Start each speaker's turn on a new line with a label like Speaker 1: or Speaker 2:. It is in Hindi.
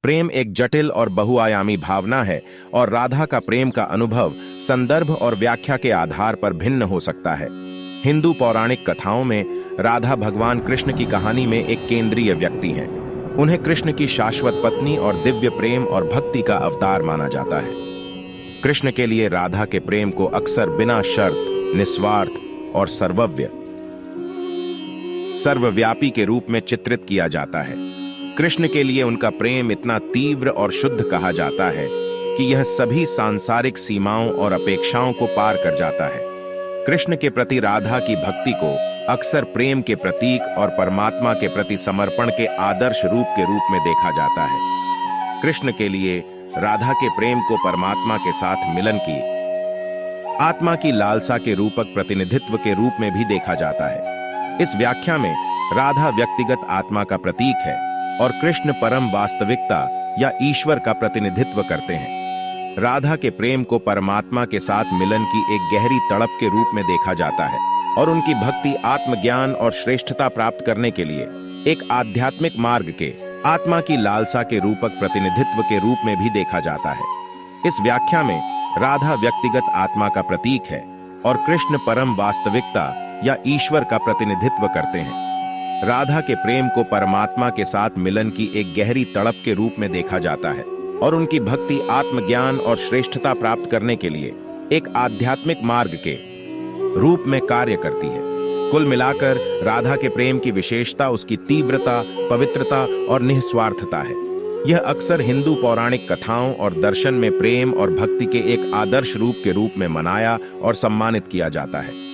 Speaker 1: प्रेम एक जटिल और बहुआयामी भावना है और राधा का प्रेम का अनुभव संदर्भ और व्याख्या के आधार पर भिन्न हो सकता है। हिंदू पौराणिक कथाओं में राधा भगवान कृष्ण की कहानी में एक केंद्रीय व्यक्ति हैं। उन्हें कृष्ण की शाश्वत पत्नी और दिव्य प्रेम और भक्ति का अवतार माना जाता है। कृष्ण के लिए राधा के प्रेम को अक्सर बिना शर्त, निस्वार्थ और सर्वव्यापी के रूप में चित्रित किया जाता है। कृष्ण के लिए उनका प्रेम इतना तीव्र और शुद्ध कहा जाता है कि यह सभी सांसारिक सीमाओं और अपेक्षाओं को पार कर जाता है। कृष्ण के प्रति राधा की भक्ति को अक्सर प्रेम के प्रतीक और परमात्मा के प्रति समर्पण के आदर्श के रूप में देखा जाता है। कृष्ण के लिए राधा के प्रेम को परमात्मा के साथ मिलन की आत्मा की लालसा के रूपक प्रतिनिधित्व के रूप में भी देखा जाता है। इस व्याख्या में राधा व्यक्तिगत आत्मा का प्रतीक है और कृष्ण परम वास्तविकता या ईश्वर का प्रतिनिधित्व करते हैं। राधा के प्रेम को परमात्मा के साथ मिलन की एक गहरी तड़प के रूप में देखा जाता है और उनकी भक्ति आत्मज्ञान और श्रेष्ठता प्राप्त करने के लिए एक आध्यात्मिक मार्ग के आत्मा की लालसा के रूपक प्रतिनिधित्व के रूप में भी देखा जाता है। इस व्याख्या में राधा व्यक्तिगत आत्मा का प्रतीक है और कृष्ण परम वास्तविकता या ईश्वर का प्रतिनिधित्व करते हैं। राधा के प्रेम को परमात्मा के साथ मिलन की एक गहरी तड़प के रूप में देखा जाता है और उनकी भक्ति आत्मज्ञान और श्रेष्ठता प्राप्त करने के लिए एक आध्यात्मिक मार्ग के रूप में कार्य करती है। कुल मिलाकर राधा के प्रेम की विशेषता उसकी तीव्रता, पवित्रता और निस्वार्थता है। यह अक्सर हिंदू पौराणिक कथाओं और दर्शन में प्रेम और भक्ति के एक आदर्श रूप के रूप में मनाया और सम्मानित किया जाता है।